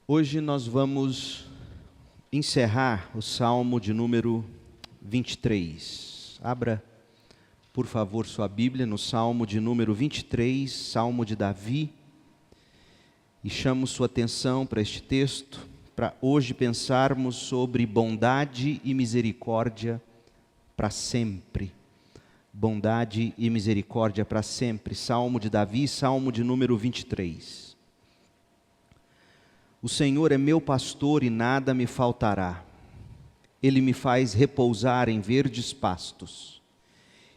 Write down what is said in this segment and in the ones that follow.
Hoje nós vamos encerrar o Salmo de número 23. Abra, por favor, sua Bíblia no Salmo de número 23, Salmo de Davi. E chamo sua atenção para este texto, para hoje pensarmos sobre bondade e misericórdia para sempre. Bondade e misericórdia para sempre. Salmo de Davi, Salmo de número 23. O Senhor é meu pastor e nada me faltará. Ele me faz repousar em verdes pastos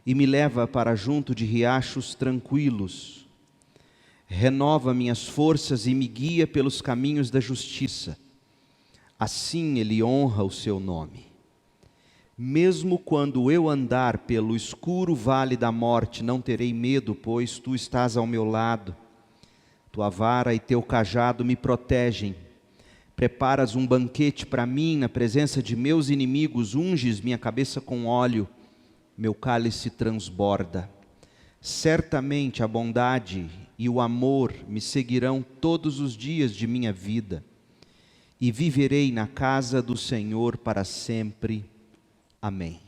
e me leva para junto de riachos tranquilos. Renova minhas forças e me guia pelos caminhos da justiça. Assim Ele honra o seu nome. Mesmo quando eu andar pelo escuro vale da morte, não terei medo, pois Tu estás ao meu lado. Tua vara e teu cajado me protegem. Preparas um banquete para mim na presença de meus inimigos, unges minha cabeça com óleo, meu cálice transborda. Certamente a bondade e o amor me seguirão todos os dias de minha vida, e viverei na casa do Senhor para sempre. Amém.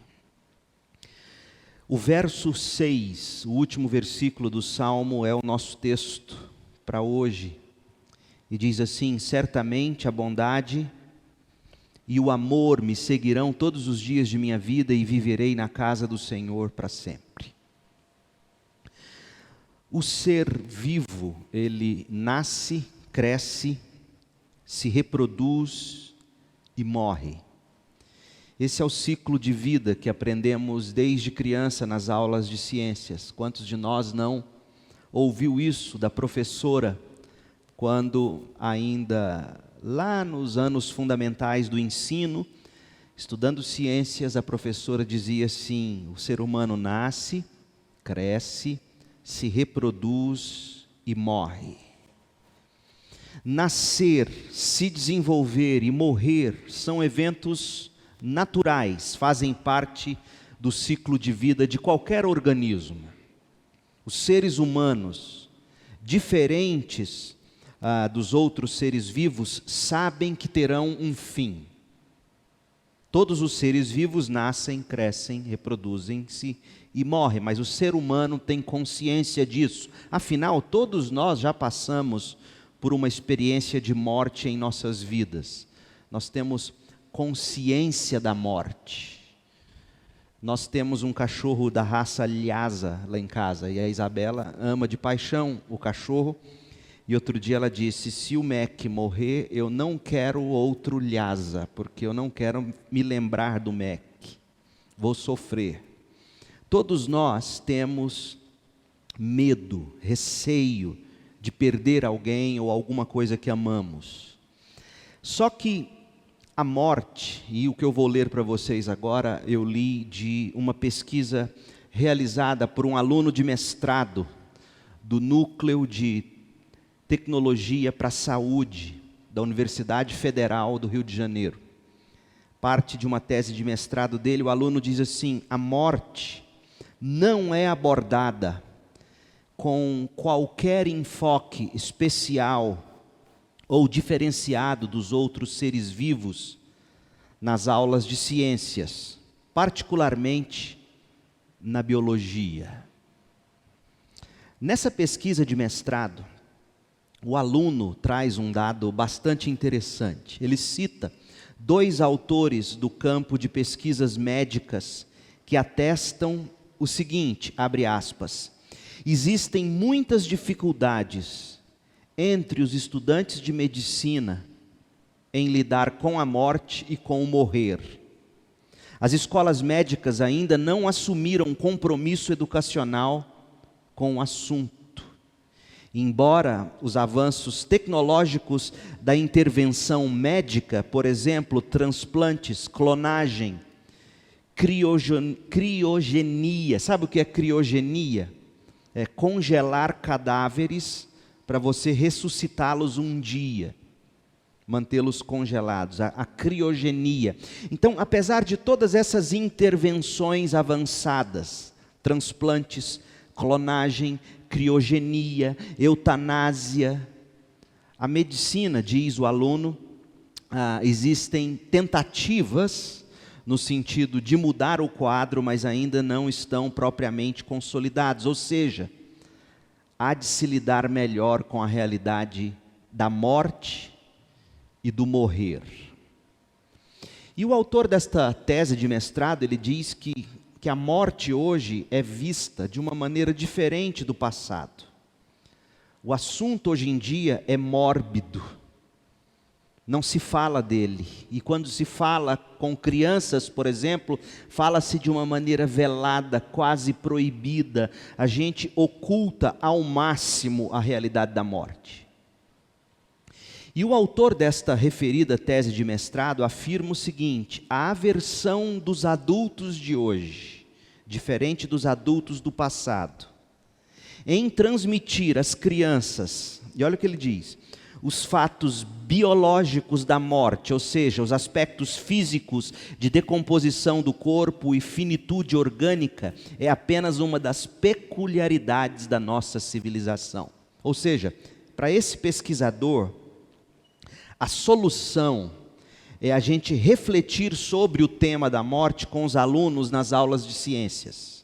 O verso 6, o último versículo do Salmo, é o nosso texto para hoje. E diz assim: certamente a bondade e o amor me seguirão todos os dias de minha vida e viverei na casa do Senhor para sempre. O ser vivo, ele nasce, cresce, se reproduz e morre. Esse é o ciclo de vida que aprendemos desde criança nas aulas de ciências. Quantos de nós não ouviu isso da professora, quando ainda lá nos anos fundamentais do ensino, estudando ciências, a professora dizia assim: o ser humano nasce, cresce, se reproduz e morre. Nascer, se desenvolver e morrer são eventos naturais, fazem parte do ciclo de vida de qualquer organismo. Os seres humanos, diferentes dos outros seres vivos, sabem que terão um fim. Todos os seres vivos nascem, crescem, reproduzem-se e morrem, mas o ser humano tem consciência disso. Afinal, todos nós já passamos por uma experiência de morte em nossas vidas. Nós temos consciência da morte. Nós temos um cachorro da raça Lhasa lá em casa, e a Isabela ama de paixão o cachorro. E outro dia ela disse: se o Mac morrer, eu não quero outro Lhasa, porque eu não quero me lembrar do Mac. Vou sofrer. Todos nós temos medo, receio de perder alguém ou alguma coisa que amamos. Só que a morte, e o que eu vou ler para vocês agora, eu li de uma pesquisa realizada por um aluno de mestrado do Núcleo de Tecnologia para a Saúde da Universidade Federal do Rio de Janeiro. Parte de uma tese de mestrado dele, o aluno diz assim: a morte não é abordada com qualquer enfoque especial ou diferenciado dos outros seres vivos nas aulas de ciências, particularmente na biologia. Nessa pesquisa de mestrado, o aluno traz um dado bastante interessante. Ele cita dois autores do campo de pesquisas médicas que atestam o seguinte, abre aspas: existem muitas dificuldades entre os estudantes de medicina em lidar com a morte e com o morrer. As escolas médicas ainda não assumiram um compromisso educacional com o assunto. Embora os avanços tecnológicos da intervenção médica, por exemplo, transplantes, clonagem, criogenia, sabe o que é criogenia? É congelar cadáveres para você ressuscitá-los um dia, mantê-los congelados, a criogenia. Então, apesar de todas essas intervenções avançadas, transplantes, clonagem, criogenia, eutanásia, A medicina, diz o aluno, existem tentativas no sentido de mudar o quadro, mas ainda não estão propriamente consolidados. Ou seja, há de se lidar melhor com a realidade da morte e do morrer. E o autor desta tese de mestrado, ele diz que a morte hoje é vista de uma maneira diferente do passado. O assunto hoje em dia é mórbido, não se fala dele. E quando se fala com crianças, por exemplo, fala-se de uma maneira velada, quase proibida. A gente oculta ao máximo a realidade da morte. E o autor desta referida tese de mestrado afirma o seguinte: a aversão dos adultos de hoje, diferente dos adultos do passado, em transmitir às crianças, e olha o que ele diz, os fatos biológicos da morte, ou seja, os aspectos físicos de decomposição do corpo e finitude orgânica, é apenas uma das peculiaridades da nossa civilização. Ou seja, para esse pesquisador, a solução é a gente refletir sobre o tema da morte com os alunos nas aulas de ciências.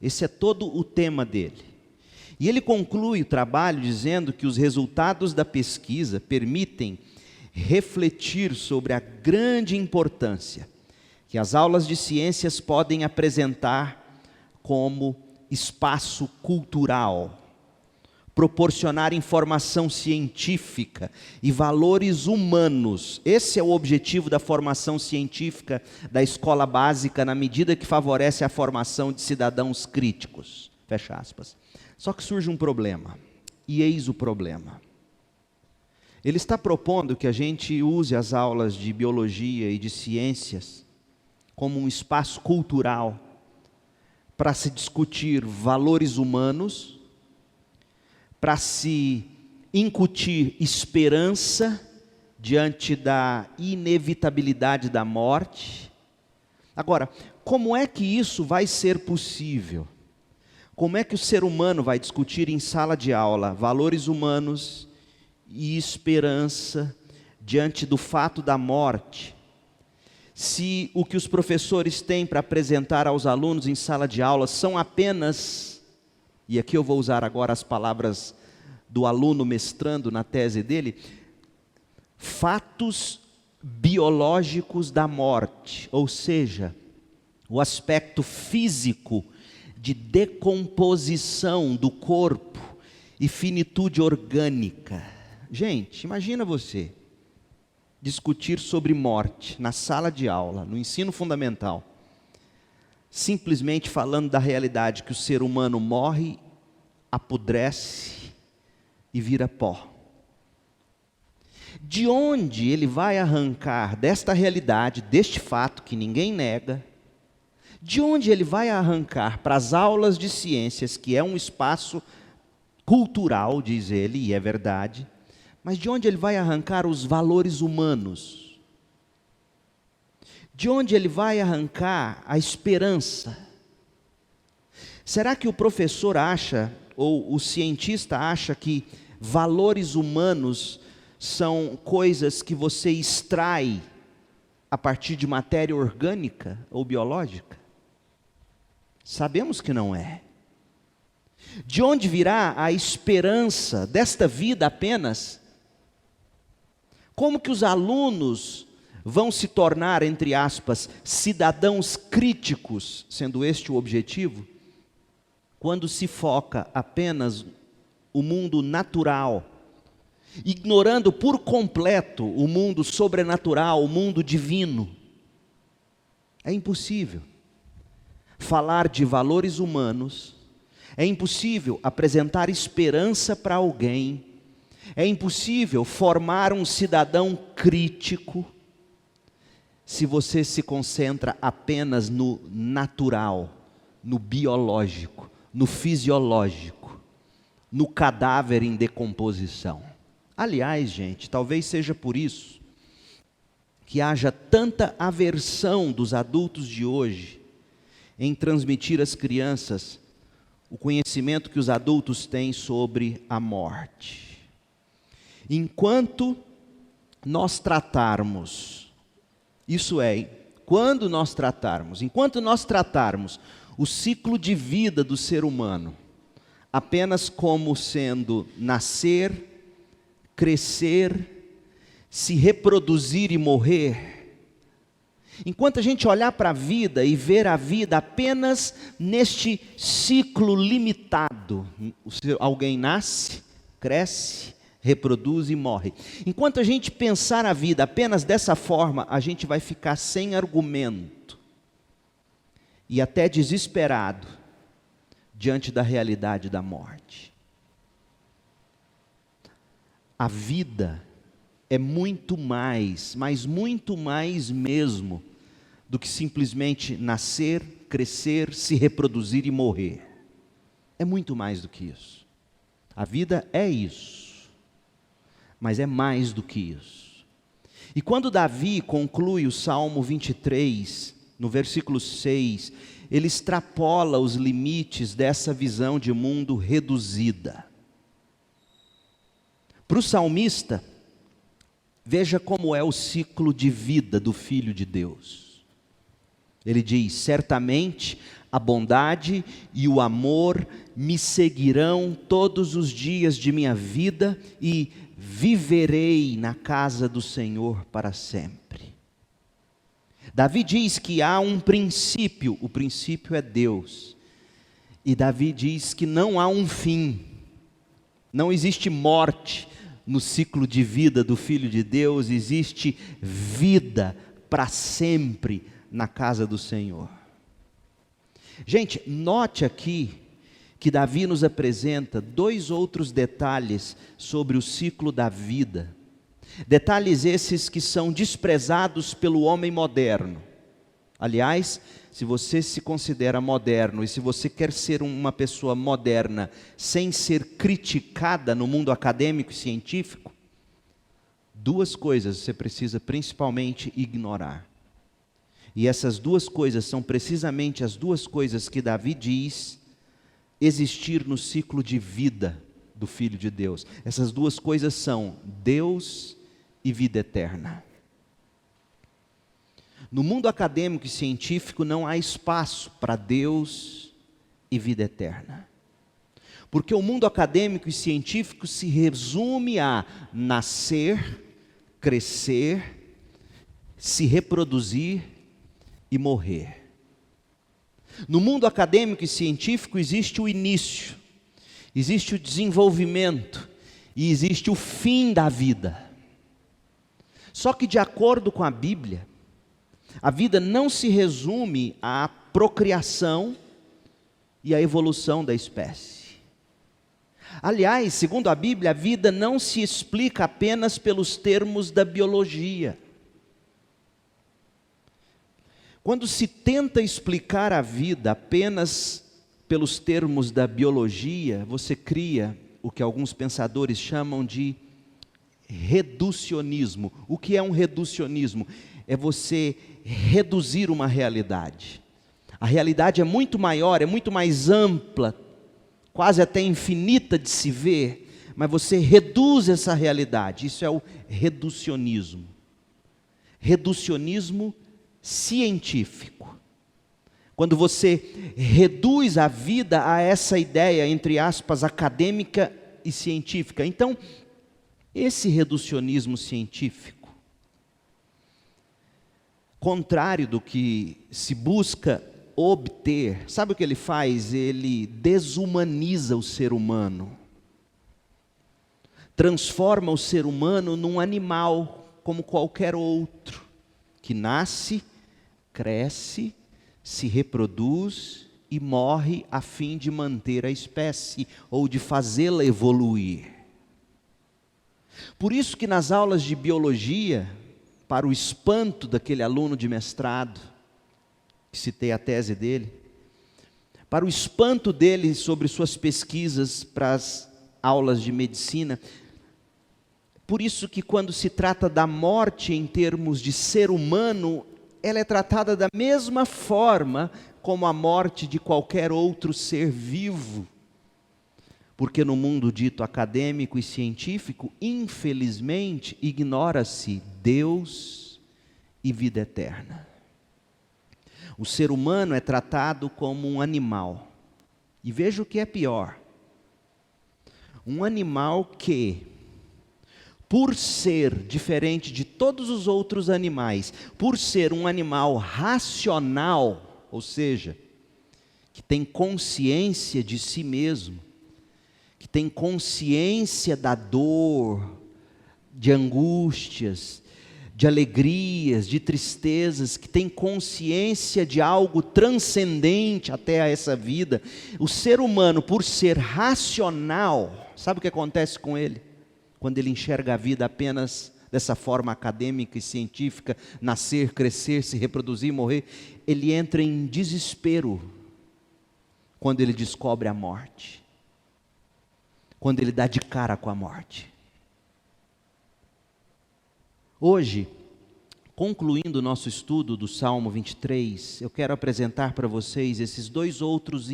Esse é todo o tema dele. E ele conclui o trabalho dizendo que os resultados da pesquisa permitem refletir sobre a grande importância que as aulas de ciências podem apresentar como espaço cultural, proporcionar informação científica e valores humanos. Esse é o objetivo da formação científica da escola básica, na medida que favorece a formação de cidadãos críticos. Fecha aspas. Só que surge um problema, e eis o problema. Ele está propondo que a gente use as aulas de biologia e de ciências como um espaço cultural para se discutir valores humanos, para se incutir esperança diante da inevitabilidade da morte. Agora, como é que isso vai ser possível? Como é que o ser humano vai discutir em sala de aula valores humanos e esperança diante do fato da morte, se o que os professores têm para apresentar aos alunos em sala de aula são apenas, e aqui eu vou usar agora as palavras do aluno mestrando na tese dele, fatos biológicos da morte, ou seja, o aspecto físico de decomposição do corpo e finitude orgânica. Gente, imagina você discutir sobre morte na sala de aula, no ensino fundamental, simplesmente falando da realidade que o ser humano morre, apodrece e vira pó. De onde ele vai arrancar desta realidade, deste fato que ninguém nega, de onde ele vai arrancar para as aulas de ciências, que é um espaço cultural, diz ele, e é verdade, mas de onde ele vai arrancar os valores humanos? De onde ele vai arrancar a esperança? Será que o professor acha, ou o cientista acha que valores humanos são coisas que você extrai a partir de matéria orgânica ou biológica? Sabemos que não é. De onde virá a esperança desta vida apenas? Como que os alunos vão se tornar, entre aspas, cidadãos críticos, sendo este o objetivo, quando se foca apenas o mundo natural, ignorando por completo o mundo sobrenatural, o mundo divino? É impossível falar de valores humanos, é impossível apresentar esperança para alguém, é impossível formar um cidadão crítico, se você se concentra apenas no natural, no biológico, no fisiológico, no cadáver em decomposição. Aliás, gente, talvez seja por isso que haja tanta aversão dos adultos de hoje em transmitir às crianças o conhecimento que os adultos têm sobre a morte. Enquanto nós tratarmos, isso é, enquanto nós tratarmos o ciclo de vida do ser humano apenas como sendo nascer, crescer, se reproduzir e morrer, enquanto a gente olhar para a vida e ver a vida apenas neste ciclo limitado, alguém nasce, cresce, reproduz e morre. Enquanto a gente pensar a vida apenas dessa forma, a gente vai ficar sem argumento e até desesperado diante da realidade da morte. A vida é muito mais, mas muito mais mesmo, do que simplesmente nascer, crescer, se reproduzir e morrer. É muito mais do que isso. A vida é isso. Mas é mais do que isso. E quando Davi conclui o Salmo 23, no versículo 6, ele extrapola os limites dessa visão de mundo reduzida. Para o salmista, veja como é o ciclo de vida do Filho de Deus. Ele diz: certamente a bondade e o amor me seguirão todos os dias de minha vida e viverei na casa do Senhor para sempre. Davi diz que há um princípio, o princípio é Deus. E Davi diz que não há um fim, não existe morte no ciclo de vida do Filho de Deus, existe vida para sempre na casa do Senhor. Gente, note aqui que Davi nos apresenta dois outros detalhes sobre o ciclo da vida. Detalhes esses que são desprezados pelo homem moderno. Aliás, se você se considera moderno e se você quer ser uma pessoa moderna sem ser criticada no mundo acadêmico e científico, duas coisas você precisa principalmente ignorar. E essas duas coisas são precisamente as duas coisas que Davi diz existir no ciclo de vida do Filho de Deus. Essas duas coisas são Deus e vida eterna. No mundo acadêmico e científico não há espaço para Deus e vida eterna. Porque o mundo acadêmico e científico se resume a nascer, crescer, se reproduzir e morrer. No mundo acadêmico e científico existe o início, existe o desenvolvimento e existe o fim da vida. Só que de acordo com a Bíblia, a vida não se resume à procriação e à evolução da espécie. Aliás, segundo a Bíblia, a vida não se explica apenas pelos termos da biologia. Quando se tenta explicar a vida apenas pelos termos da biologia, você cria o que alguns pensadores chamam de reducionismo. O que é um reducionismo? É você reduzir uma realidade. A realidade é muito maior, é muito mais ampla, quase até infinita de se ver, mas você reduz essa realidade. Isso é o reducionismo. Reducionismo científico. Quando você reduz a vida a essa ideia, entre aspas, acadêmica e científica. Então, esse reducionismo científico, contrário do que se busca obter, sabe o que ele faz? Ele desumaniza o ser humano. Transforma o ser humano num animal como qualquer outro, que nasce, cresce, se reproduz e morre a fim de manter a espécie ou de fazê-la evoluir. Por isso que nas aulas de biologia, para o espanto daquele aluno de mestrado, que citei a tese dele, para o espanto dele sobre suas pesquisas para as aulas de medicina, por isso que quando se trata da morte em termos de ser humano, ela é tratada da mesma forma como a morte de qualquer outro ser vivo. Porque no mundo dito acadêmico e científico, infelizmente, ignora-se Deus e vida eterna. O ser humano é tratado como um animal. E veja o que é pior. Um animal que, por ser diferente de todos os outros animais, por ser um animal racional, ou seja, que tem consciência de si mesmo, que tem consciência da dor, de angústias, de alegrias, de tristezas, que tem consciência de algo transcendente até a essa vida. O ser humano, por ser racional, sabe o que acontece com ele? Quando ele enxerga a vida apenas dessa forma acadêmica e científica, nascer, crescer, se reproduzir, morrer, ele entra em desespero quando ele descobre a morte, quando ele dá de cara com a morte. Hoje, concluindo o nosso estudo do Salmo 23, eu quero apresentar para vocês esses dois outros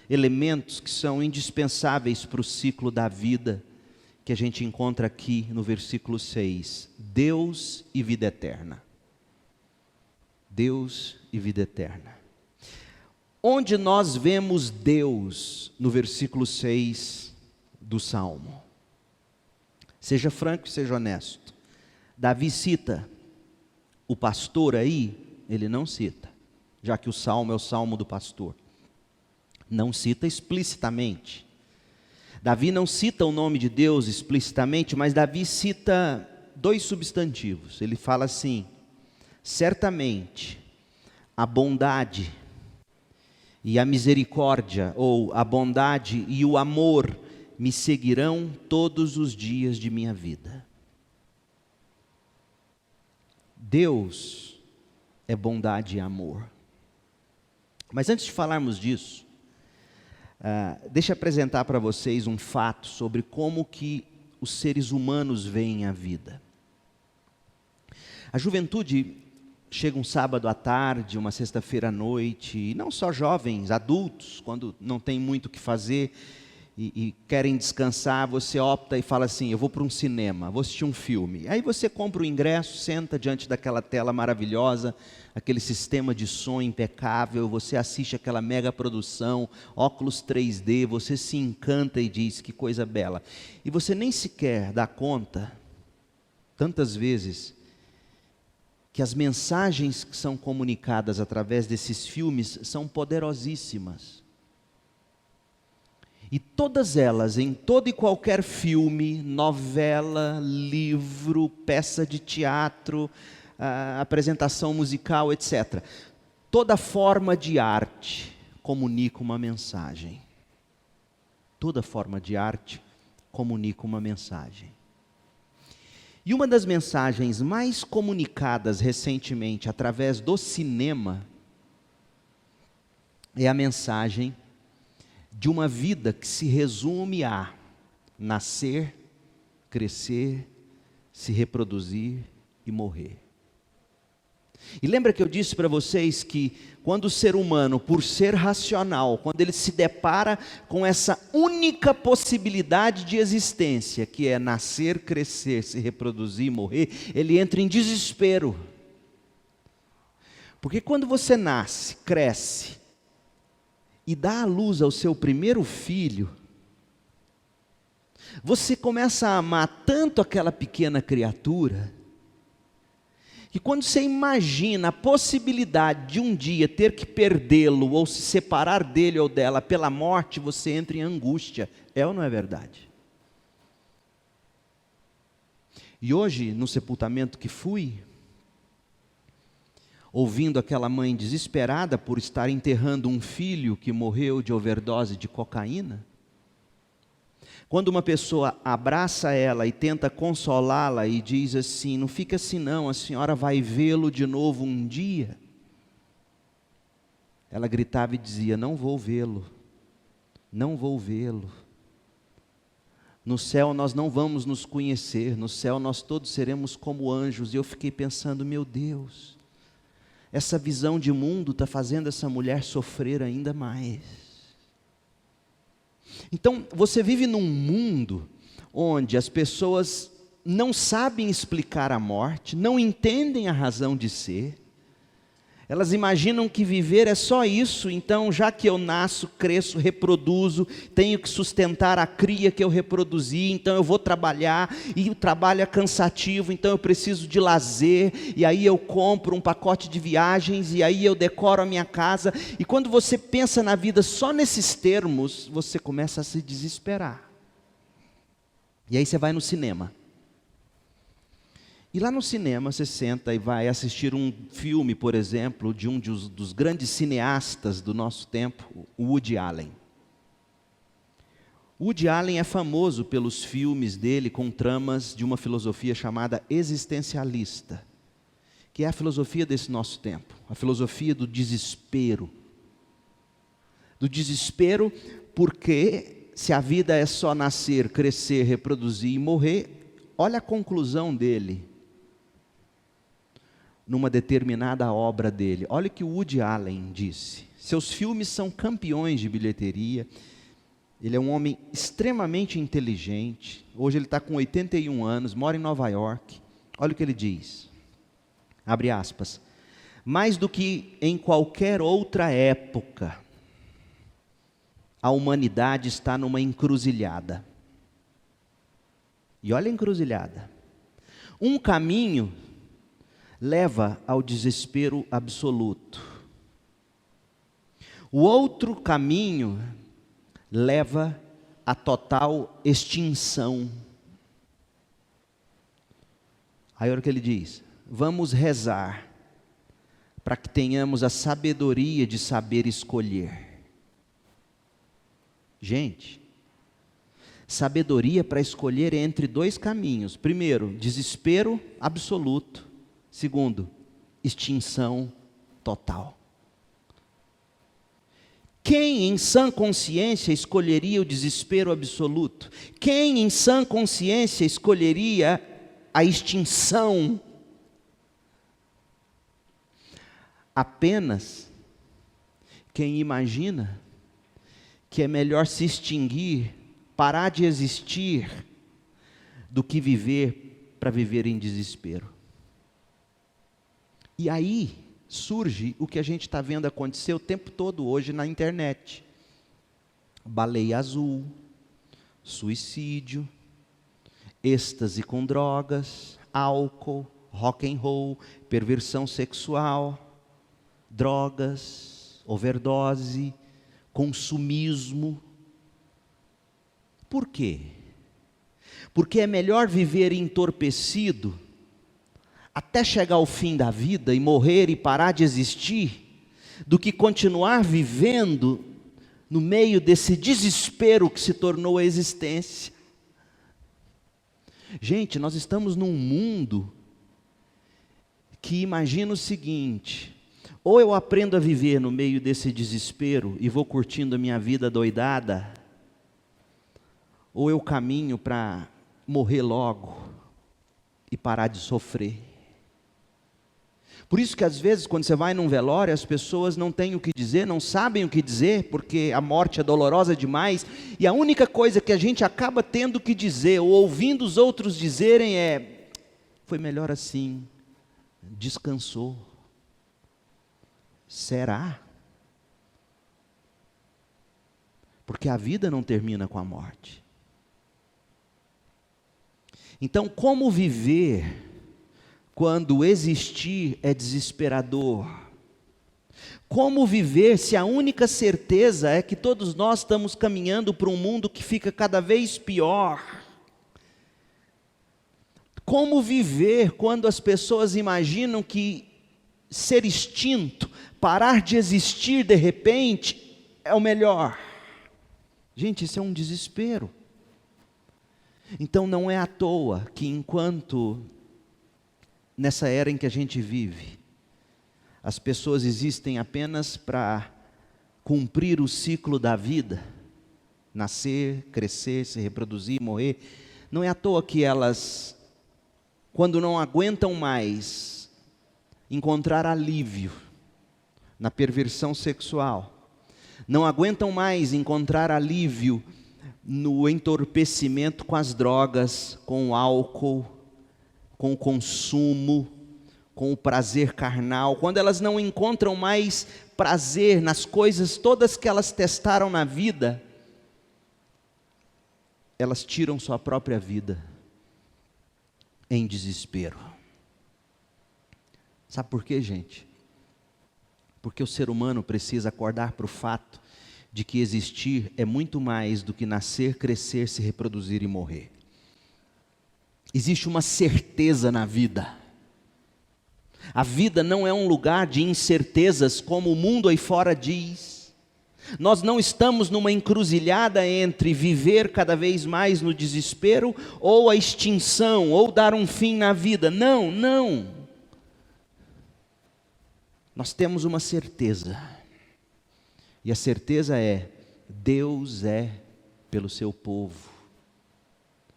elementos que são indispensáveis para o ciclo da vida, que a gente encontra aqui no versículo 6, Deus e vida eterna. Deus e vida eterna. Onde nós vemos Deus no versículo 6 do Salmo? Seja franco e seja honesto. Davi cita o pastor aí? Ele não cita, já que o Salmo é o Salmo do pastor. Não cita explicitamente. Davi não cita o nome de Deus explicitamente, mas Davi cita dois substantivos. Ele fala assim: certamente a bondade e a misericórdia, ou a bondade e o amor, me seguirão todos os dias de minha vida. Deus é bondade e amor. Mas antes de falarmos disso, deixa eu apresentar para vocês um fato sobre como que os seres humanos veem a vida. A juventude chega um sábado à tarde, uma sexta-feira à noite, e não só jovens, adultos, quando não tem muito o que fazer e querem descansar, você opta e fala assim: eu vou para um cinema, vou assistir um filme. Aí você compra o ingresso, senta diante daquela tela maravilhosa, aquele sistema de som impecável, você assiste aquela mega produção, óculos 3D, você se encanta e diz: que coisa bela. E você nem sequer dá conta, tantas vezes, que as mensagens que são comunicadas através desses filmes são poderosíssimas. E todas elas, em todo e qualquer filme, novela, livro, peça de teatro, apresentação musical, etc. Toda forma de arte comunica uma mensagem. Toda forma de arte comunica uma mensagem. E uma das mensagens mais comunicadas recentemente através do cinema é a mensagem de uma vida que se resume a nascer, crescer, se reproduzir e morrer. E lembra que eu disse para vocês que quando o ser humano, por ser racional, quando ele se depara com essa única possibilidade de existência, que é nascer, crescer, se reproduzir e morrer, ele entra em desespero. Porque quando você nasce, cresce, e dá à luz ao seu primeiro filho, você começa a amar tanto aquela pequena criatura, que quando você imagina a possibilidade de um dia ter que perdê-lo, ou se separar dele ou dela pela morte, você entra em angústia. É ou não é verdade? E hoje, no sepultamento que fui, ouvindo aquela mãe desesperada por estar enterrando um filho que morreu de overdose de cocaína, quando uma pessoa abraça ela e tenta consolá-la e diz assim: não fica assim não, a senhora vai vê-lo de novo um dia. Ela gritava e dizia: não vou vê-lo, não vou vê-lo. No céu nós não vamos nos conhecer, no céu nós todos seremos como anjos. E eu fiquei pensando: meu Deus, essa visão de mundo está fazendo essa mulher sofrer ainda mais. Então, você vive num mundo onde as pessoas não sabem explicar a morte, não entendem a razão de ser. Elas imaginam que viver é só isso, então já que eu nasço, cresço, reproduzo, tenho que sustentar a cria que eu reproduzi, então eu vou trabalhar, e o trabalho é cansativo, então eu preciso de lazer, e aí eu compro um pacote de viagens, e aí eu decoro a minha casa, e quando você pensa na vida só nesses termos, você começa a se desesperar. E aí você vai no cinema. E lá no cinema você senta e vai assistir um filme, por exemplo, de um dos grandes cineastas do nosso tempo, o Woody Allen. Woody Allen é famoso pelos filmes dele com tramas de uma filosofia chamada existencialista, que é a filosofia desse nosso tempo, a filosofia do desespero. Do desespero porque se a vida é só nascer, crescer, reproduzir e morrer, olha a conclusão dele numa determinada obra dele. Olha o que o Woody Allen disse. Seus filmes são campeões de bilheteria. Ele é um homem extremamente inteligente. Hoje ele está com 81 anos, mora em Nova York. Olha o que ele diz. Abre aspas. Mais do que em qualquer outra época, a humanidade está numa encruzilhada. E olha a encruzilhada. Um caminho leva ao desespero absoluto. O outro caminho leva à total extinção. Aí olha o que ele diz: vamos rezar para que tenhamos a sabedoria de saber escolher. Gente, sabedoria para escolher entre dois caminhos. Primeiro, desespero absoluto. Segundo, extinção total. Quem em sã consciência escolheria o desespero absoluto? Quem em sã consciência escolheria a extinção? Apenas quem imagina que é melhor se extinguir, parar de existir, do que viver para viver em desespero. E aí surge o que a gente está vendo acontecer o tempo todo hoje na internet. Baleia azul, suicídio, êxtase com drogas, álcool, rock and roll, perversão sexual, drogas, overdose, consumismo. Por quê? Porque é melhor viver entorpecido até chegar ao fim da vida e morrer e parar de existir, do que continuar vivendo no meio desse desespero que se tornou a existência. Gente, nós estamos num mundo que imagina o seguinte: ou eu aprendo a viver no meio desse desespero e vou curtindo a minha vida doidada, ou eu caminho para morrer logo e parar de sofrer. Por isso que às vezes quando você vai num velório, as pessoas não têm o que dizer, não sabem o que dizer, porque a morte é dolorosa demais, e a única coisa que a gente acaba tendo que dizer, ou ouvindo os outros dizerem é: foi melhor assim, descansou. Será? Porque a vida não termina com a morte. Então, como viver quando existir é desesperador? Como viver se a única certeza é que todos nós estamos caminhando para um mundo que fica cada vez pior? Como viver quando as pessoas imaginam que ser extinto, parar de existir de repente, é o melhor? Gente, isso é um desespero. Então não é à toa que enquanto nessa era em que a gente vive, as pessoas existem apenas para cumprir o ciclo da vida, nascer, crescer, se reproduzir, morrer. Não é à toa que elas, quando não aguentam mais encontrar alívio na perversão sexual, não aguentam mais encontrar alívio no entorpecimento com as drogas, com o álcool, com o consumo, com o prazer carnal, quando elas não encontram mais prazer nas coisas todas que elas testaram na vida, elas tiram sua própria vida em desespero. Sabe por quê, gente? Porque o ser humano precisa acordar para o fato de que existir é muito mais do que nascer, crescer, se reproduzir e morrer. Existe uma certeza na vida. A vida não é um lugar de incertezas como o mundo aí fora diz. Nós não estamos numa encruzilhada entre viver cada vez mais no desespero ou a extinção, ou dar um fim na vida. Não, não. Nós temos uma certeza. E a certeza é: Deus é pelo seu povo.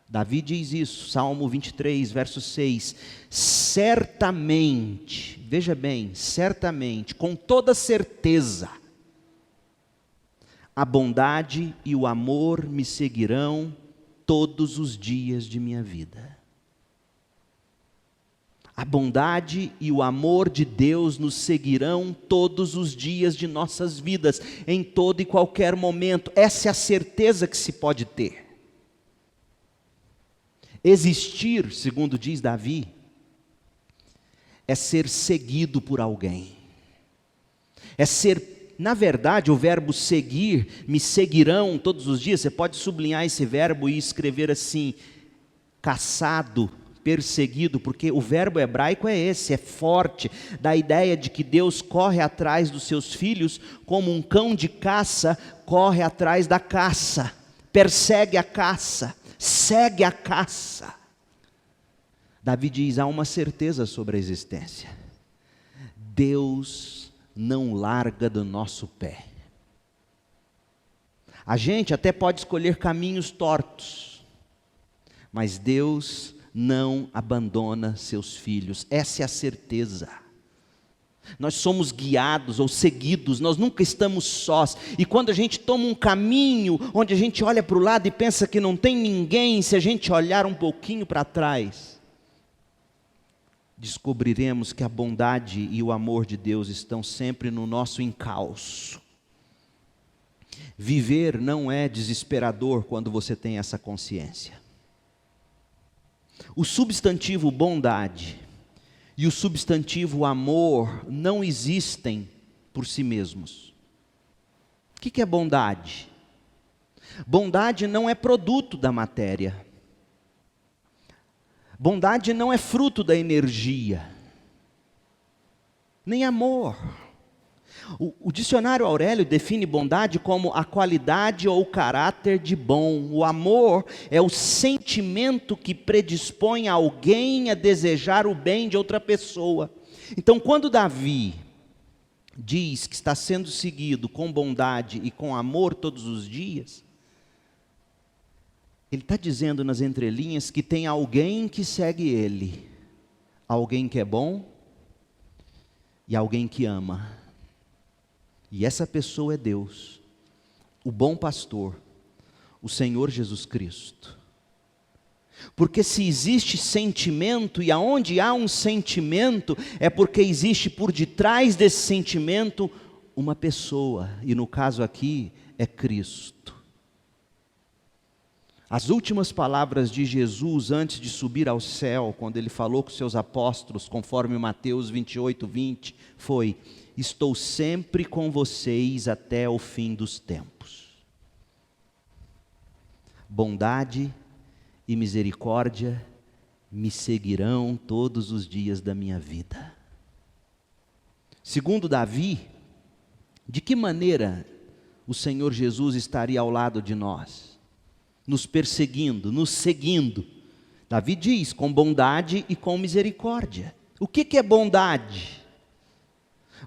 Davi diz isso, Salmo 23, verso 6. Certamente, veja bem, certamente, com toda certeza, a bondade e o amor me seguirão todos os dias de minha vida. A bondade e o amor de Deus nos seguirão todos os dias de nossas vidas, em todo e qualquer momento. Essa é a certeza que se pode ter. Existir, segundo diz Davi, é ser seguido por alguém. É ser, na verdade, o verbo seguir, me seguirão todos os dias. Você pode sublinhar esse verbo e escrever assim: caçado, perseguido, porque o verbo hebraico é esse, é forte, da ideia de que Deus corre atrás dos seus filhos como um cão de caça corre atrás da caça, persegue a caça, segue a caça. Davi diz: há uma certeza sobre a existência. Deus não larga do nosso pé. A gente até pode escolher caminhos tortos, mas Deus não abandona seus filhos. Essa é a certeza. Nós somos guiados ou seguidos, nós nunca estamos sós. E quando a gente toma um caminho onde a gente olha para o lado e pensa que não tem ninguém, se a gente olhar um pouquinho para trás, descobriremos que a bondade e o amor de Deus estão sempre no nosso encalço. Viver não é desesperador quando você tem essa consciência. O substantivo bondade e o substantivo amor não existem por si mesmos. O que é bondade? Bondade não é produto da matéria. Bondade não é fruto da energia, nem amor. O dicionário Aurélio define bondade como a qualidade ou o caráter de bom. O amor é o sentimento que predispõe alguém a desejar o bem de outra pessoa. Então, quando Davi diz que está sendo seguido com bondade e com amor todos os dias, ele está dizendo nas entrelinhas que tem alguém que segue ele, alguém que é bom e alguém que ama. E essa pessoa é Deus, o bom pastor, o Senhor Jesus Cristo. Porque se existe sentimento, e aonde há um sentimento, é porque existe por detrás desse sentimento uma pessoa, e no caso aqui é Cristo. As últimas palavras de Jesus antes de subir ao céu, quando ele falou com seus apóstolos, conforme Mateus 28, 20, foi: estou sempre com vocês até o fim dos tempos. Bondade e misericórdia me seguirão todos os dias da minha vida. Segundo Davi, de que maneira o Senhor Jesus estaria ao lado de nós? Nos perseguindo, nos seguindo. Davi diz: com bondade e com misericórdia. O que é bondade?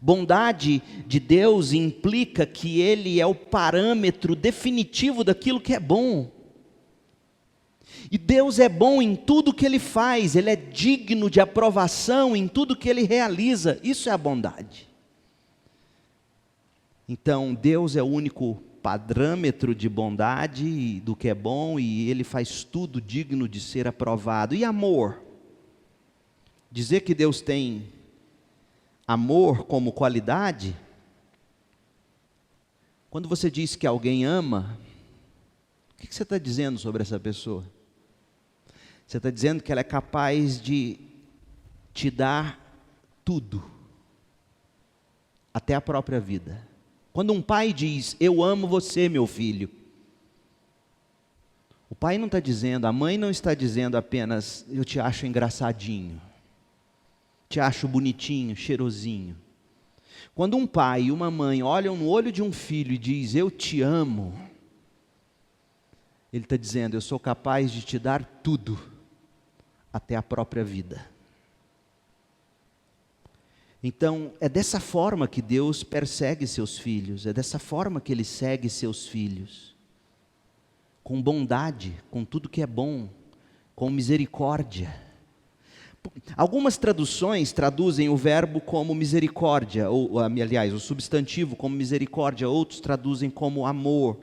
Bondade de Deus implica que Ele é o parâmetro definitivo daquilo que é bom. E Deus é bom em tudo que Ele faz, Ele é digno de aprovação em tudo que Ele realiza. Isso é a bondade. Então, Deus é o único parâmetro de bondade, do que é bom, e ele faz tudo digno de ser aprovado. E amor? Dizer que Deus tem amor como qualidade, quando você diz que alguém ama, o que você está dizendo sobre essa pessoa? Você está dizendo que ela é capaz de te dar tudo, até a própria vida. Quando um pai diz, eu amo você, meu filho, o pai não está dizendo, a mãe não está dizendo apenas, eu te acho engraçadinho, te acho bonitinho, cheirosinho. Quando um pai e uma mãe olham no olho de um filho e diz, eu te amo, ele está dizendo, eu sou capaz de te dar tudo, até a própria vida. Então, é dessa forma que Deus persegue seus filhos, é dessa forma que Ele segue seus filhos. Com bondade, com tudo que é bom, com misericórdia. Algumas traduções traduzem o verbo como misericórdia, ou aliás, o substantivo como misericórdia, outros traduzem como amor.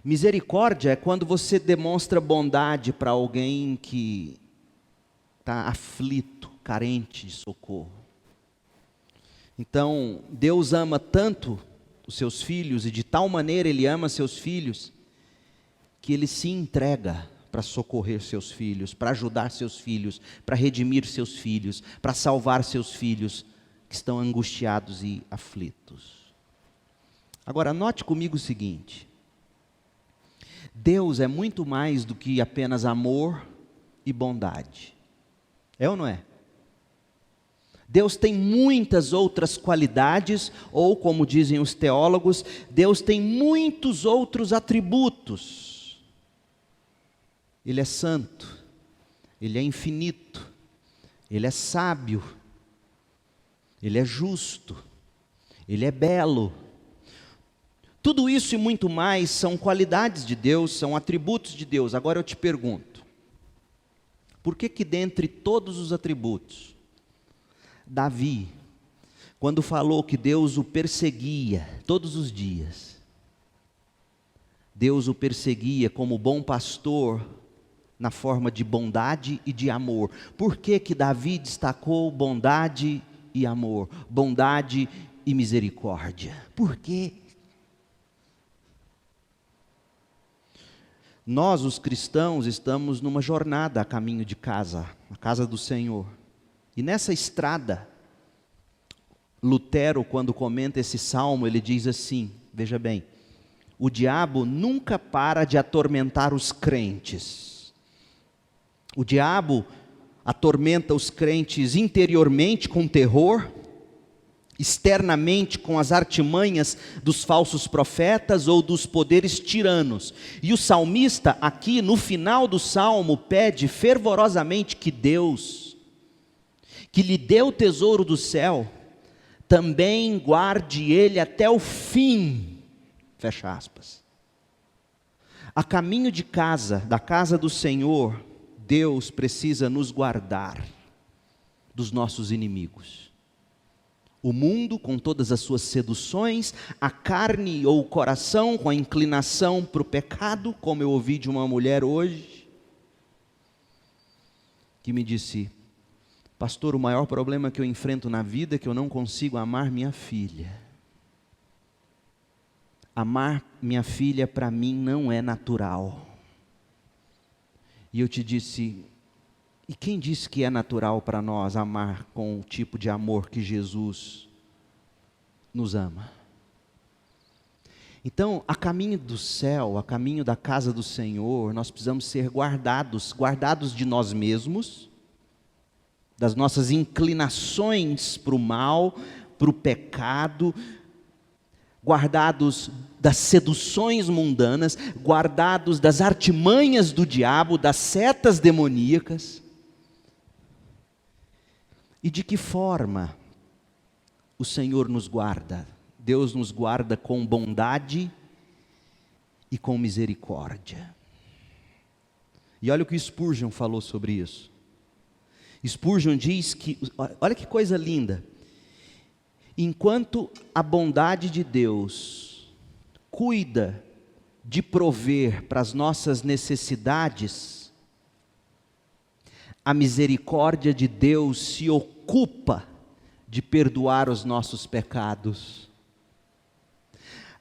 Misericórdia é quando você demonstra bondade para alguém que está aflito, carente de socorro. Então, Deus ama tanto os seus filhos, e de tal maneira Ele ama seus filhos, que Ele se entrega para socorrer seus filhos, para ajudar seus filhos, para redimir seus filhos, para salvar seus filhos que estão angustiados e aflitos. Agora, note comigo o seguinte: Deus é muito mais do que apenas amor e bondade. É ou não é? Deus tem muitas outras qualidades, ou como dizem os teólogos, Deus tem muitos outros atributos. Ele é santo, Ele é infinito, Ele é sábio, Ele é justo, Ele é belo. Tudo isso e muito mais são qualidades de Deus, são atributos de Deus. Agora eu te pergunto, por que dentre todos os atributos, Davi, quando falou que Deus o perseguia todos os dias, Deus o perseguia como bom pastor, na forma de bondade e de amor, por que Davi destacou bondade e amor, bondade e misericórdia? Por quê? Nós, os cristãos, estamos numa jornada a caminho de casa, a casa do Senhor. E nessa estrada, Lutero, quando comenta esse salmo, ele diz assim, veja bem, o diabo nunca para de atormentar os crentes. O diabo atormenta os crentes interiormente com terror, externamente com as artimanhas dos falsos profetas ou dos poderes tiranos. E o salmista aqui no final do salmo pede fervorosamente que Deus, que lhe deu o tesouro do céu, também guarde ele até o fim. Fecha aspas. A caminho de casa, da casa do Senhor, Deus precisa nos guardar dos nossos inimigos. O mundo com todas as suas seduções, a carne ou o coração com a inclinação para o pecado, como eu ouvi de uma mulher hoje, que me disse, pastor, o maior problema que eu enfrento na vida é que eu não consigo amar minha filha. Amar minha filha para mim não é natural. E eu te disse, e quem disse que é natural para nós amar com o tipo de amor que Jesus nos ama? Então, a caminho do céu, a caminho da casa do Senhor, nós precisamos ser guardados de nós mesmos, das nossas inclinações para o mal, para o pecado, guardados das seduções mundanas, guardados das artimanhas do diabo, das setas demoníacas. E de que forma o Senhor nos guarda? Deus nos guarda com bondade e com misericórdia. E olha o que Spurgeon falou sobre isso. Spurgeon diz que, olha que coisa linda, Enquanto a bondade de Deus cuida de prover para as nossas necessidades, a misericórdia de Deus se ocupa de perdoar os nossos pecados.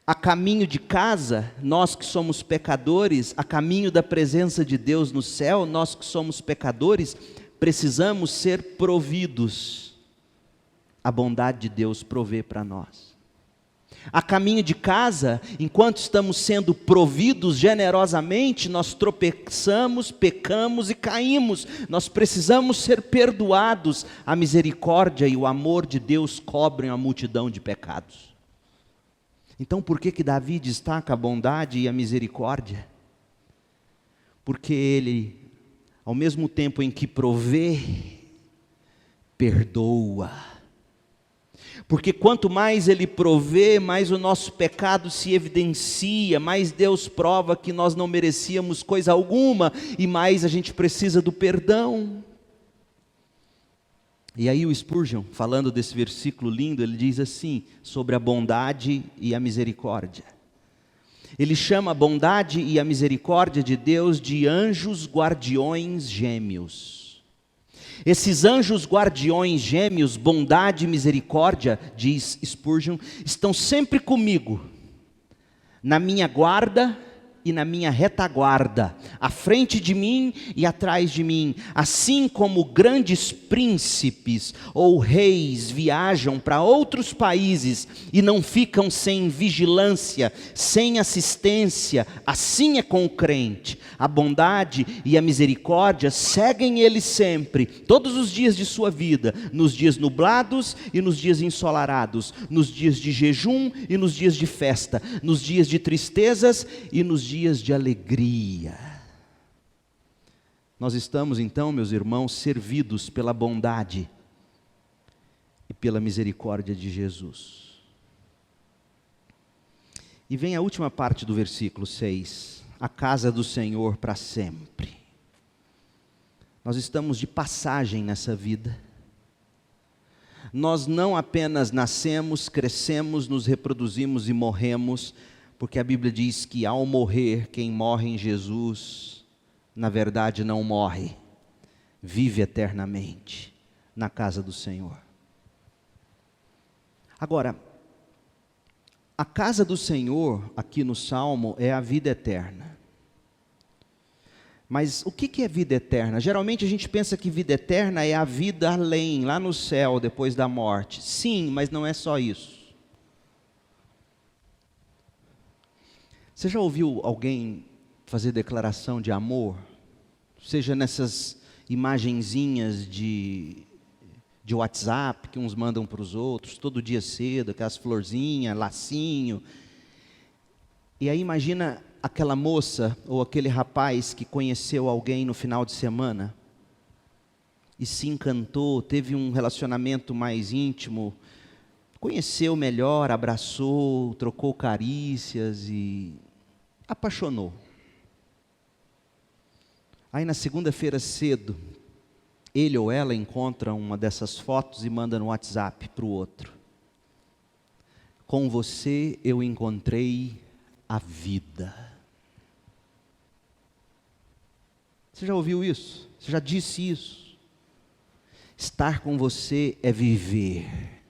A caminho de casa, nós que somos pecadores, a caminho da presença de Deus no céu, nós que somos pecadores, precisamos ser providos. A bondade de Deus provê para nós. A caminho de casa, enquanto estamos sendo providos generosamente, nós tropeçamos, pecamos e caímos. Nós precisamos ser perdoados. A misericórdia e o amor de Deus cobrem a multidão de pecados. Então por que Davi destaca a bondade e a misericórdia? Porque ele, ao mesmo tempo em que provê, perdoa. Porque quanto mais Ele provê, mais o nosso pecado se evidencia, mais Deus prova que nós não merecíamos coisa alguma, e mais a gente precisa do perdão. E aí o Spurgeon, falando desse versículo lindo, ele diz assim, sobre a bondade e a misericórdia. Ele chama a bondade e a misericórdia de Deus de anjos guardiões gêmeos. Esses anjos guardiões gêmeos, bondade e misericórdia, diz Spurgeon, estão sempre comigo, na minha guarda e na minha retaguarda, à frente de mim e atrás de mim, assim como grandes príncipes ou reis viajam para outros países e não ficam sem vigilância, sem assistência, assim é com o crente. A bondade e a misericórdia seguem ele sempre, todos os dias de sua vida, nos dias nublados e nos dias ensolarados, nos dias de jejum e nos dias de festa, nos dias de tristezas e nos dias de alegria. Nós estamos então, meus irmãos, servidos pela bondade e pela misericórdia de Jesus. E vem a última parte do versículo 6, a casa do Senhor para sempre. Nós estamos de passagem nessa vida. Nós não apenas nascemos, crescemos, nos reproduzimos e morremos, porque a Bíblia diz que ao morrer, quem morre em Jesus, na verdade não morre, vive eternamente na casa do Senhor. Agora, a casa do Senhor, aqui no Salmo, é a vida eterna. Mas o que é vida eterna? Geralmente a gente pensa que vida eterna é a vida além, lá no céu, depois da morte. Sim, mas não é só isso. Você já ouviu alguém fazer declaração de amor? Seja nessas imagenzinhas de WhatsApp, que uns mandam para os outros, todo dia cedo, aquelas florzinhas, lacinho. E aí imagina aquela moça ou aquele rapaz que conheceu alguém no final de semana e se encantou, teve um relacionamento mais íntimo, conheceu melhor, abraçou, trocou carícias e apaixonou. Aí na segunda-feira cedo, ele ou ela encontra uma dessas fotos e manda no WhatsApp para o outro. Com você eu encontrei a vida. Você já ouviu isso? Você já disse isso? Estar com você é viver.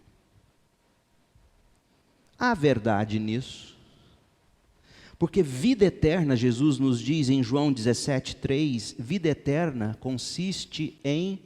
Há verdade nisso. Porque vida eterna, Jesus nos diz em João 17:3, vida eterna consiste em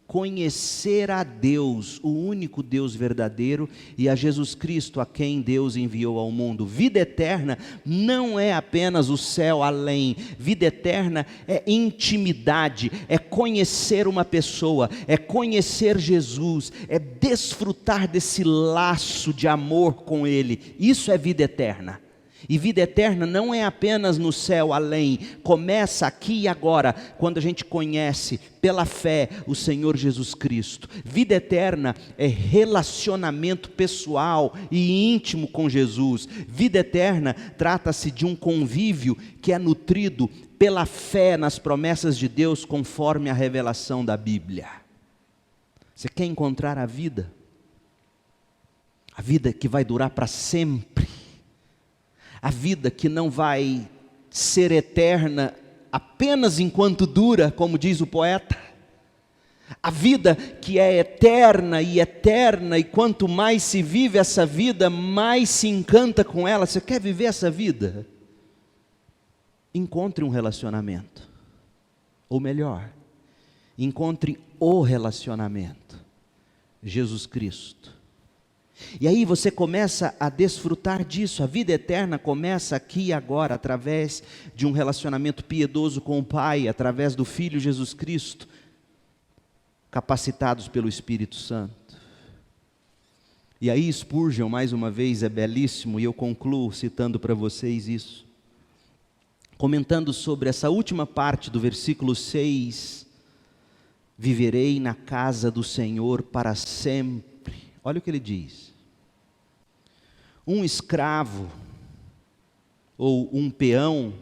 conhecer a Deus, o único Deus verdadeiro, e a Jesus Cristo, a quem Deus enviou ao mundo. Vida eterna não é apenas o céu além. Vida eterna é intimidade, é conhecer uma pessoa, é conhecer Jesus, é desfrutar desse laço de amor com Ele. Isso é vida eterna. E vida eterna não é apenas no céu além, começa aqui e agora, quando a gente conhece pela fé o Senhor Jesus Cristo. Vida eterna é relacionamento pessoal e íntimo com Jesus. Vida eterna trata-se de um convívio que é nutrido pela fé nas promessas de Deus, conforme a revelação da Bíblia. Você quer encontrar a vida? a vida que vai durar para sempre, a vida que não vai ser eterna apenas enquanto dura, como diz o poeta, a vida que é eterna, e quanto mais se vive essa vida, mais se encanta com ela. Você quer viver essa vida? Encontre um relacionamento, ou melhor, encontre o relacionamento, Jesus Cristo. E aí você começa a desfrutar disso. A vida eterna começa aqui e agora, através de um relacionamento piedoso com o Pai, através do Filho Jesus Cristo, capacitados pelo Espírito Santo. E aí Spurgeon, mais uma vez, é belíssimo, e eu concluo citando para vocês isso. Comentando sobre essa última parte do versículo 6, viverei na casa do Senhor para sempre. Olha o que ele diz. Um escravo ou um peão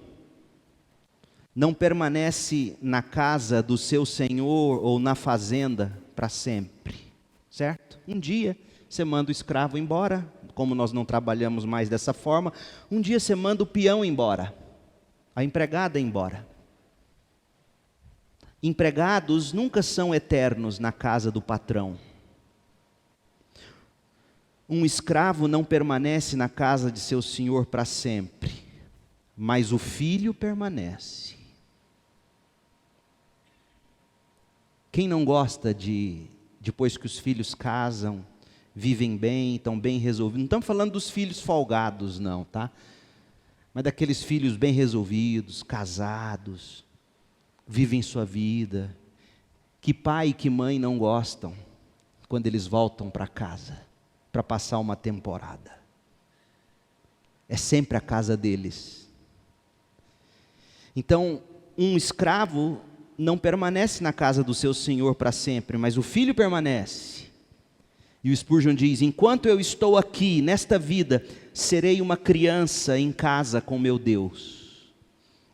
não permanece na casa do seu senhor ou na fazenda para sempre, certo? Um dia você manda o escravo embora, como nós não trabalhamos mais dessa forma, um dia você manda o peão embora, a empregada embora. Empregados nunca são eternos na casa do patrão. Um escravo não permanece na casa de seu senhor para sempre, mas o filho permanece. Quem não gosta de, depois que os filhos casam, vivem bem, estão bem resolvidos? Não estamos falando dos filhos folgados, não, tá? Mas daqueles filhos bem resolvidos, casados, vivem sua vida. Que pai e que mãe não gostam quando eles voltam para casa, para passar uma temporada? É sempre a casa deles. Então, um escravo não permanece na casa do seu senhor para sempre, mas o filho permanece. E o Spurgeon diz: enquanto eu estou aqui, nesta vida, serei uma criança em casa com meu Deus.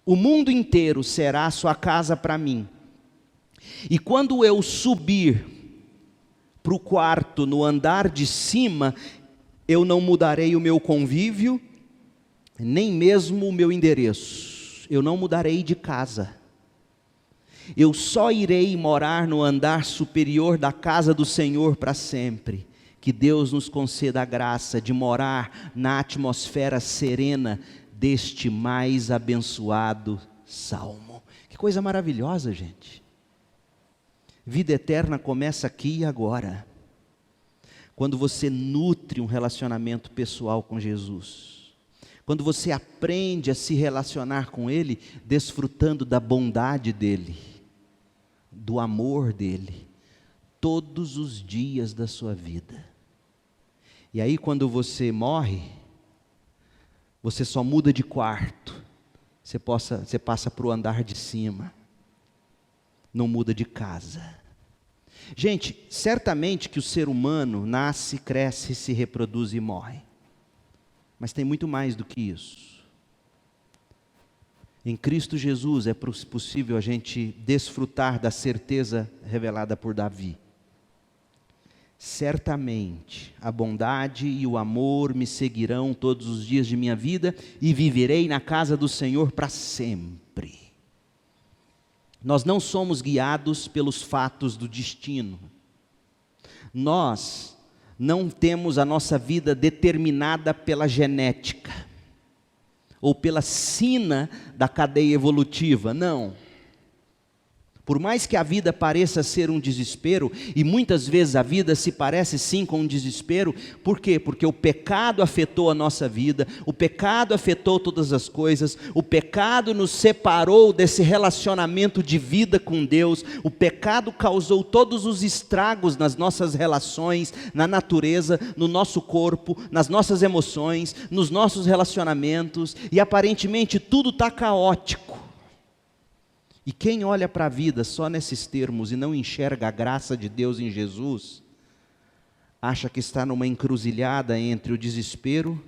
O mundo inteiro será a sua casa para mim. E quando eu subir para o quarto no andar de cima, eu não mudarei o meu convívio, nem mesmo o meu endereço. Eu não mudarei de casa. Eu só irei morar no andar superior da casa do Senhor para sempre. Que Deus nos conceda a graça de morar na atmosfera serena deste mais abençoado salmo. Que coisa maravilhosa, gente. Vida eterna começa aqui e agora, quando você nutre um relacionamento pessoal com Jesus. Quando você aprende a se relacionar com Ele, desfrutando da bondade dEle, do amor dEle, todos os dias da sua vida. E aí quando você morre, você só muda de quarto, você passa para o andar de cima, não muda de casa. Gente, certamente que o ser humano nasce, cresce, se reproduz e morre. Mas tem muito mais do que isso. Em Cristo Jesus é possível a gente desfrutar da certeza revelada por Davi. Certamente a bondade e o amor me seguirão todos os dias de minha vida e viverei na casa do Senhor para sempre. Nós não somos guiados pelos fatos do destino. Nós não temos a nossa vida determinada pela genética ou pela sina da cadeia evolutiva, não. Por mais que a vida pareça ser um desespero, e muitas vezes a vida se parece sim com um desespero, por quê? Porque o pecado afetou a nossa vida, o pecado afetou todas as coisas, o pecado nos separou desse relacionamento de vida com Deus, o pecado causou todos os estragos nas nossas relações, na natureza, no nosso corpo, nas nossas emoções, nos nossos relacionamentos, e aparentemente tudo está caótico. E quem olha para a vida só nesses termos e não enxerga a graça de Deus em Jesus, acha que está numa encruzilhada entre o desespero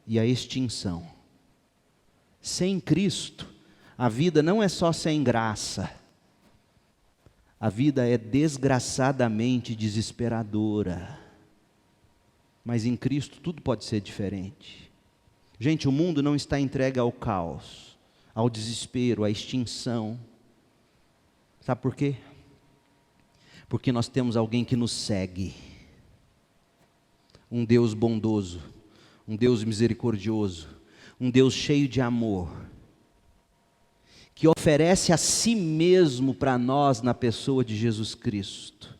e a extinção. Sem Cristo, a vida não é só sem graça, a vida é desgraçadamente desesperadora. Mas em Cristo tudo pode ser diferente. Gente, o mundo não está entregue ao caos, ao desespero, à extinção. Sabe por quê? Porque nós temos alguém que nos segue. Um Deus bondoso, um Deus misericordioso, um Deus cheio de amor, que oferece a si mesmo para nós na pessoa de Jesus Cristo,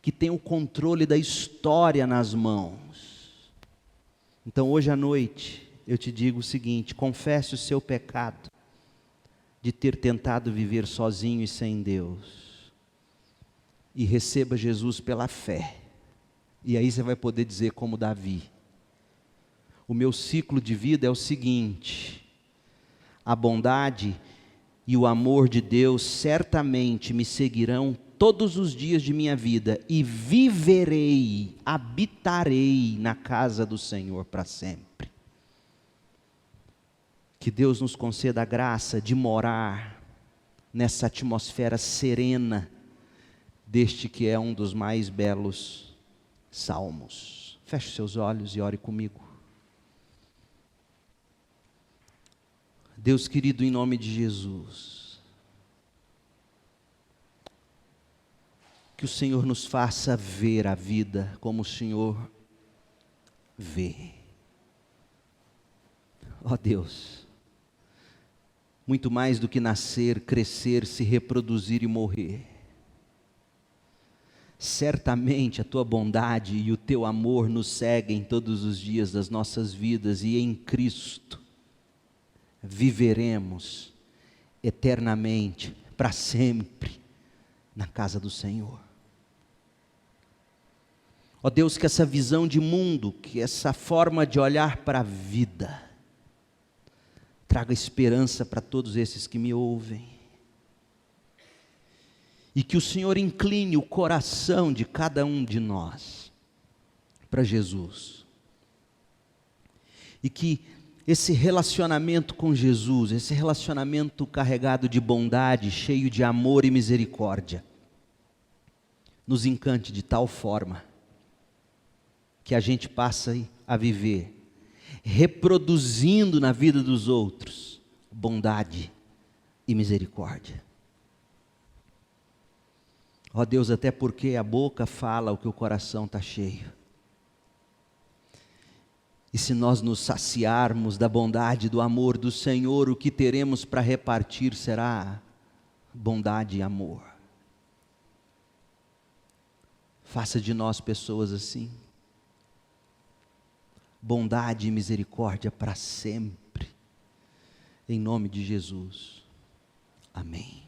que tem o controle da história nas mãos. Então hoje à noite eu te digo o seguinte: confesse o seu pecado de ter tentado viver sozinho e sem Deus, e receba Jesus pela fé. E aí você vai poder dizer como Davi: o meu ciclo de vida é o seguinte: a bondade e o amor de Deus certamente me seguirão todos os dias de minha vida, e viverei, habitarei na casa do Senhor para sempre. Que Deus nos conceda a graça de morar nessa atmosfera serena deste que é um dos mais belos salmos. Feche seus olhos e ore comigo. Deus querido, em nome de Jesus, que o Senhor nos faça ver a vida como o Senhor vê. Ó Deus, muito mais do que nascer, crescer, se reproduzir e morrer, certamente a Tua bondade e o Teu amor nos seguem todos os dias das nossas vidas, e em Cristo viveremos eternamente, para sempre, na casa do Senhor. Ó Deus, que essa visão de mundo, que essa forma de olhar para a vida, traga esperança para todos esses que me ouvem. E que o Senhor incline o coração de cada um de nós para Jesus. E que esse relacionamento com Jesus, esse relacionamento carregado de bondade, cheio de amor e misericórdia, nos encante de tal forma que a gente passe a viver, reproduzindo na vida dos outros, bondade e misericórdia. Ó Deus, até porque a boca fala o que o coração está cheio. E se nós nos saciarmos da bondade, do amor do Senhor, o que teremos para repartir será bondade e amor. Faça de nós pessoas assim. Bondade e misericórdia para sempre. Em nome de Jesus. Amém.